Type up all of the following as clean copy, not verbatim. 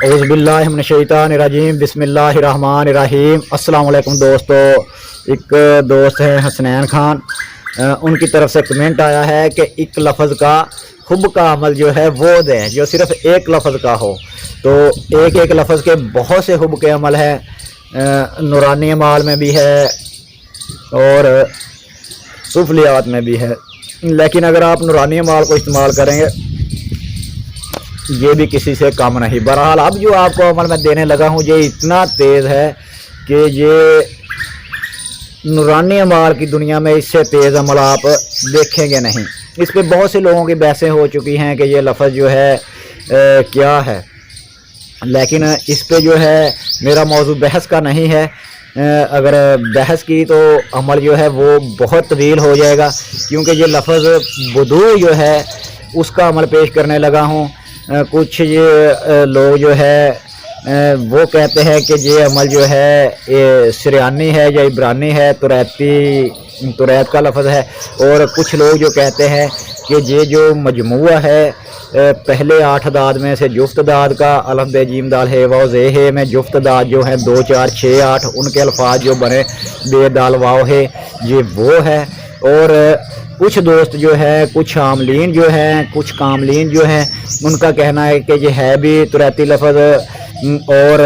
औज़ु बिल्लाहि मिनश शैतानिर रजीम बिस्मिल्लाहिर रहमानिर रहीम। अस्सलाम वालेकुम दोस्तों। एक दोस्त हैं हसनैन खान, उनकी तरफ से कमेंट आया है कि एक लफ्ज़ का हुब का अमल जो है वो दें, जो सिर्फ एक लफ्ज़ का हो। तो एक एक लफ्ज़ के बहुत से हुब के अमल हैं, नूरानी अमाल में भी है और सुफलियात में भी है। लेकिन अगर आप नूरानी अमाल को इस्तेमाल करेंगे ये भी किसी से कम नहीं। बहरहाल अब जो आपको अमल मैं देने लगा हूँ ये इतना तेज़ है कि ये नूरानी अमाल की दुनिया में इससे तेज़ अमल आप देखेंगे नहीं। इस पे बहुत से लोगों की बहसें हो चुकी हैं कि ये लफ्ज़ जो है क्या है, लेकिन इस पे जो है मेरा मौजू बहस का नहीं है। अगर बहस की तो अमल जो है वो बहुत तवील हो जाएगा, क्योंकि ये लफ्ज़ वुदू जो है उसका अमल पेश करने लगा हूँ। कुछ ये लोग जो है वो कहते हैं कि ये अमल जो है ये सिरयानी है या इब्रानी है, तुरैत का लफ्ज़ है। और कुछ लोग जो कहते हैं कि ये जो मजमुआ है पहले 8 दाद में से जुफ्त दाद का अलफ बे जीम दाल है वाव जे है में जुफ्त दाद जो है 2 4 6 8 उनके अल्फाज जो बने बे दाल वाव है, ये वो है। और कुछ दोस्त जो है, कुछ आमलीन जो हैं, कुछ कामलीन जो हैं, उनका कहना है कि ये है भी तुरैती लफ्ज़ और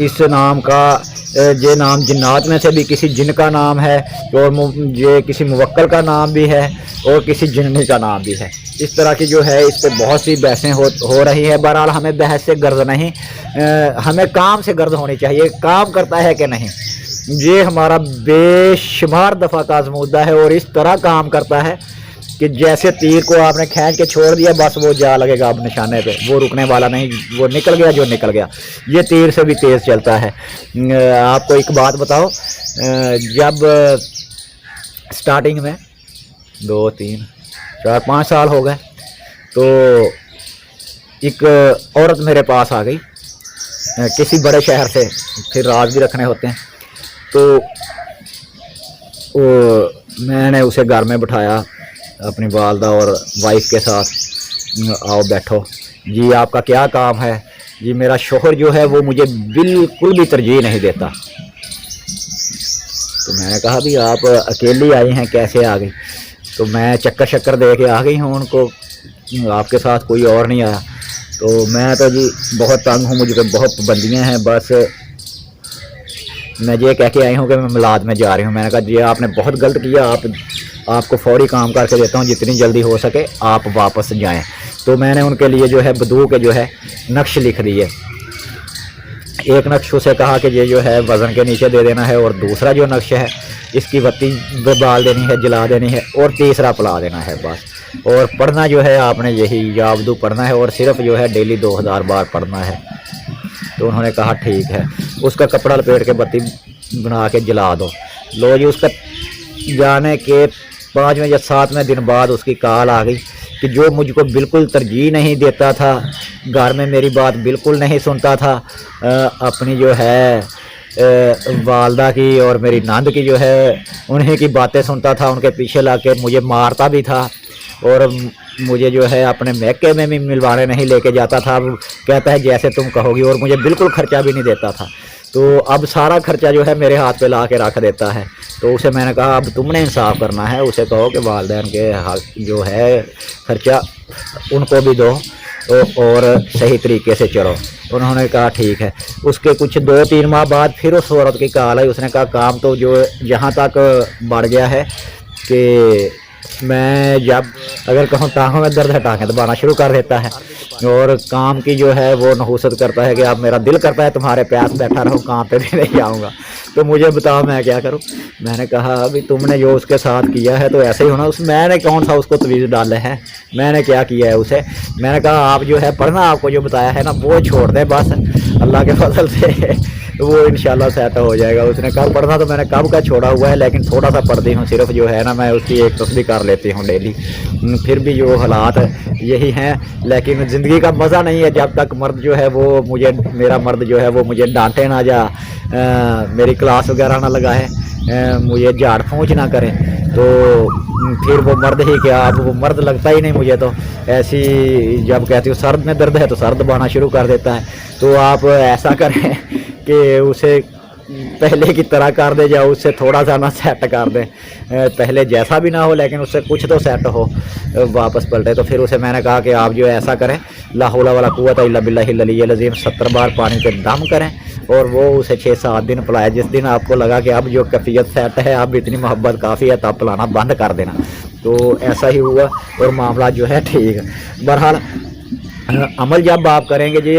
इस नाम का ये नाम जिन्नात में से भी किसी जिन का नाम है और ये किसी मुवक्कल का नाम भी है और किसी जिन्नी का नाम भी है। इस तरह की जो है इस पर बहुत सी बहसें हो रही है। बहरहाल हमें बहस से गर्ज नहीं, हमें काम से गर्ज होनी चाहिए। काम करता है कि नहीं, ये हमारा बेशुमार दफ़ा का आज़मूदा है और इस तरह काम करता है कि जैसे तीर को आपने खींच के छोड़ दिया बस वो जा लगेगा अब निशाने पे, वो रुकने वाला नहीं, वो निकल गया जो निकल गया। ये तीर से भी तेज़ चलता है। आपको एक बात बताओ, जब स्टार्टिंग में 2 3 4 5 साल हो गए तो एक औरत मेरे पास आ गई किसी बड़े शहर से, फिर राज भी रखने होते हैं। तो मैंने उसे घर में बिठाया अपनी वालदा और वाइफ के साथ, आओ बैठो जी, आपका क्या काम है जी? मेरा शोहर जो है वो मुझे बिल्कुल भी तरजीह नहीं देता। तो मैंने कहा भी आप अकेली आई हैं, कैसे आ गई? तो मैं चक्कर शक्कर दे के आ गई हूँ उनको, आपके साथ कोई और नहीं आया। तो मैं तो जी बहुत तंग हूँ, मुझे बहुत पाबंदियाँ हैं, बस मैं ये कह के आई हूँ कि मैं मिलाद में जा रही हूँ। मैंने कहा जी आपने बहुत गलत किया, आपको फौरी काम करके देता हूँ, जितनी जल्दी हो सके आप वापस जाएं। तो मैंने उनके लिए जो है बदू के जो है नक्श लिख दिए। एक नक्श उसे कहा कि ये जो है वज़न के नीचे दे देना है, और दूसरा जो नक्श है इसकी बत्ती बाल देनी है, जला देनी है, और तीसरा पला देना है बस। और पढ़ना जो है आपने यही याबदू पढ़ना है और सिर्फ जो है डेली 2000 बार पढ़ना है। तो उन्होंने कहा ठीक है। उसका कपड़ा लपेट के बत्ती बना के जला दो। लो जी, उसका जाने के 5वें या 7वें दिन बाद उसकी कॉल आ गई कि जो मुझको बिल्कुल तरजीह नहीं देता था, घर में मेरी बात बिल्कुल नहीं सुनता था, अपनी जो है वालदा की और मेरी नंद की जो है उन्हीं की बातें सुनता था, उनके पीछे ला के मुझे मारता भी था और मुझे जो है अपने मैके में भी मिलवाने नहीं लेके जाता था। अब कहता है जैसे तुम कहोगी, और मुझे बिल्कुल ख़र्चा भी नहीं देता था। तो अब सारा खर्चा जो है मेरे हाथ पे ला के रख देता है। तो उसे मैंने कहा अब तुमने इंसाफ करना है, उसे कहो कि वालिदैन के हक जो है खर्चा उनको भी दो और सही तरीके से चलो। उन्होंने कहा ठीक है। उसके कुछ 2 3 माह बाद फिर उस औरत की कॉल आई। उसने कहा काम तो जो यहाँ तक बढ़ गया है कि मैं जब अगर कहूँ टाँगों में दर्द है टाँगें दबाना शुरू कर देता है, और काम की जो है वो नहूसत करता है कि अब मेरा दिल करता है तुम्हारे प्यास बैठा रहूँ, काम पे भी नहीं आऊँगा। तो मुझे बताओ मैं क्या करूँ? मैंने कहा अभी तुमने जो उसके साथ किया है तो ऐसे ही होना। मैंने कौन सा उसको तवीज़ डाले हैं, मैंने क्या किया है उसे? मैंने कहा आप जो है पढ़ना, आपको जो बताया है ना वो छोड़ दें बस, अल्लाह के फजल से वो इंशाल्लाह सेट हो जाएगा। उसने कहा पढ़ना तो मैंने कब का छोड़ा हुआ है, लेकिन थोड़ा सा पढ़ती हूँ सिर्फ जो है ना, मैं उसकी एक तस्बीह कर लेती हूँ डेली। फिर भी जो हालात यही हैं, लेकिन ज़िंदगी का मज़ा नहीं है जब तक मर्द जो है वो मुझे, मेरा मर्द जो है वो मुझे डांटे ना, जा मेरी क्लास वगैरह ना लगाए, मुझे झाड़ फूँच ना करें। تو پھر وہ مرد ہی کیا، اب وہ مرد لگتا ہی نہیں مجھے تو، ایسی جب کہتی ہوں سر میں درد ہے تو سر دبانا شروع کر دیتا ہے۔ تو آپ ایسا کریں کہ اسے پہلے کی طرح کر دے، یا اس سے تھوڑا سا نہ سیٹ کر دیں، پہلے جیسا بھی نہ ہو لیکن اس سے کچھ تو سیٹ ہو، واپس پلٹے۔ تو پھر اسے میں نے کہا کہ آپ جو ایسا کریں، لا حول ولا قوت الا باللہ العلی العظیم، 70 بار پانی پہ دم کریں اور وہ اسے 6-7 دن پلائے۔ جس دن آپ کو لگا کہ اب جو کیفیت سیٹ ہے، اب اتنی محبت کافی ہے، تب پلانا بند کر دینا۔ تو ایسا ہی ہوا اور معاملہ جو ہے ٹھیک ہے۔ بہرحال عمل جب آپ کریں گے جی،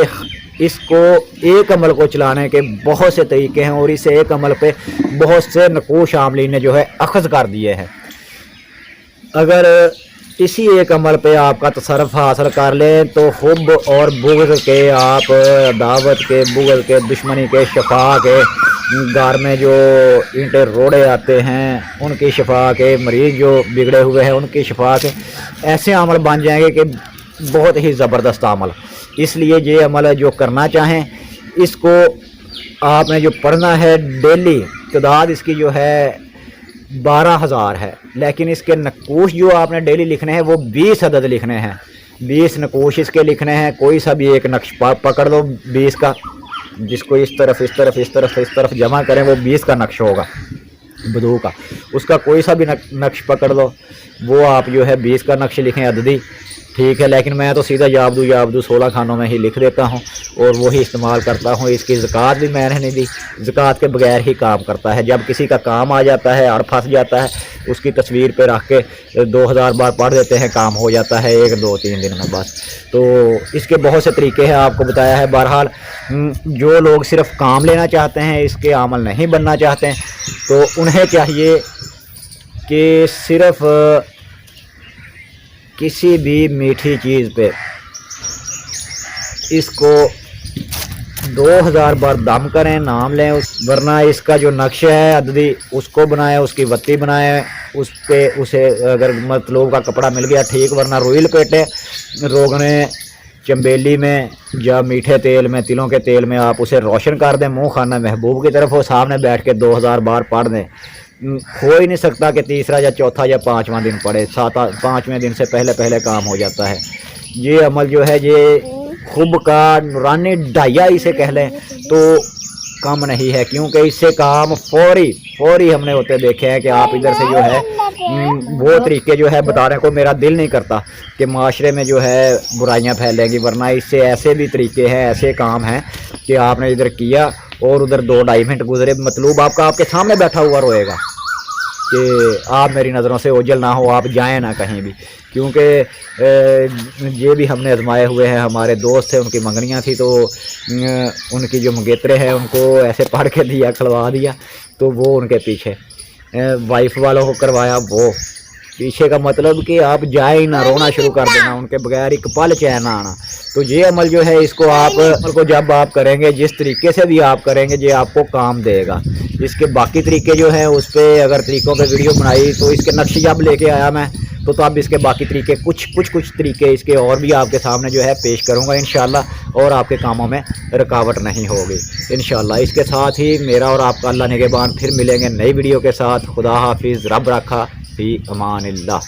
اس کو ایک عمل کو چلانے کے بہت سے طریقے ہیں اور اس ایک عمل پہ بہت سے نقوش عاملین نے جو ہے اخذ کر دیے ہیں۔ اگر اسی ایک عمل پہ آپ کا تصرف حاصل کر لیں تو حب اور بغض کے، آپ دعوت کے، بغض کے، دشمنی کے، شفا کے، گھر میں جو اینٹیں روڑے آتے ہیں ان کی شفا کے، مریض جو بگڑے ہوئے ہیں ان کی شفا کے، ایسے عمل بن جائیں گے کہ بہت ہی زبردست عمل۔ اس لیے یہ عمل جو کرنا چاہیں، اس کو آپ نے جو پڑھنا ہے ڈیلی، تعداد اس کی جو ہے 12,000 ہے، لیکن اس کے نقوش جو آپ نے ڈیلی لکھنے ہیں وہ 20 عدد لکھنے ہیں، 20 نقوش اس کے لکھنے ہیں۔ کوئی سا بھی ایک نقش پکڑ دو 20 کا، جس کو اس طرف اس طرف اس طرف اس طرف جمع کریں وہ 20 کا نقش ہوگا بدو کا، اس کا کوئی سا بھی نقش پکڑ دو، وہ آپ جو ہے 20 کا نقش لکھیں عددی، ٹھیک ہے۔ لیکن میں تو سیدھا یابدو 16 خانوں میں ہی لکھ دیتا ہوں اور وہی استعمال کرتا ہوں۔ اس کی زکوٰۃ بھی میں نے نہیں دی، زکوٰۃ کے بغیر ہی کام کرتا ہے۔ جب کسی کا کام آ جاتا ہے، اڑ پھنس جاتا ہے، اس کی تصویر پہ رکھ کے 2000 بار پڑھ دیتے ہیں، کام ہو جاتا ہے 1-2-3 دن میں بس۔ تو اس کے بہت سے طریقے ہیں، آپ کو بتایا ہے۔ بہرحال جو لوگ صرف کام لینا چاہتے ہیں، اس کے عمل نہیں بننا چاہتے ہیں، تو انہیں چاہیے کہ صرف کسی بھی میٹھی چیز پہ اس کو 2000 بار دم کریں، نام لیں، ورنہ اس کا جو نقشہ ہے عددی اس کو بنائیں، اس کی وتی بنائیں، اس پہ اسے اگر مطلوب کا کپڑا مل گیا ٹھیک، ورنہ روئی لپیٹے روغنے چمبیلی میں یا میٹھے تیل میں، تلوں کے تیل میں آپ اسے روشن کر دیں، منہ خانہ محبوب کی طرف، وہ سامنے بیٹھ کے 2000 بار پڑھ دیں۔ ہو ہی نہیں سکتا کہ تیسرا یا چوتھا یا 5واں دن پڑھے، 5ویں دن سے پہلے کام ہو جاتا ہے۔ یہ عمل جو ہے یہ خوب کا نورانی ڈھائیا اسے کہہ لیں تو کم نہیں ہے، کیونکہ اس سے کام فوری ہم نے ہوتے دیکھے ہیں کہ آپ ادھر سے جو ہے وہ طریقے جو ہے بتانے کو میرا دل نہیں کرتا کہ معاشرے میں جو ہے برائیاں پھیلیں گی، ورنہ اس سے ایسے بھی طریقے ہیں، ایسے کام ہیں کہ آپ نے ادھر کیا اور ادھر 2-2.5 منٹ گزرے، مطلوب آپ کا آپ کے سامنے بیٹھا ہوا روئے گا کہ آپ میری نظروں سے اوجھل نہ ہو، آپ جائیں نہ کہیں بھی۔ کیونکہ یہ بھی ہم نے آزمائے ہوئے ہیں، ہمارے دوست تھے، ان کی منگنیاں تھیں تو ان کی جو منگیترے ہیں ان کو ایسے پڑھ کے دیا، کھلوا دیا، تو وہ ان کے پیچھے وائف والوں کو کروایا، وہ پیچھے کا مطلب کہ آپ جائیں نہ، رونا شروع کر دینا، ان کے بغیر ایک پل چین نہ آنا۔ تو یہ عمل جو ہے اس کو آپ کو جب آپ کریں گے، جس طریقے سے بھی آپ کریں گے، یہ آپ کو کام دے گا۔ اس کے باقی طریقے جو ہیں اس پہ اگر طریقوں پہ ویڈیو بنائی تو اس کے نقش جب لے کے آیا میں تو اب اس کے باقی طریقے کچھ طریقے اس کے اور بھی آپ کے سامنے جو ہے پیش کروں گا انشاءاللہ، اور آپ کے کاموں میں رکاوٹ نہیں ہوگی انشاءاللہ۔ اس کے ساتھ ہی میرا اور آپ کا اللہ نگہبان، پھر ملیں گے نئی ویڈیو کے ساتھ۔ خدا حافظ، رب رکھا، فی امان اللہ۔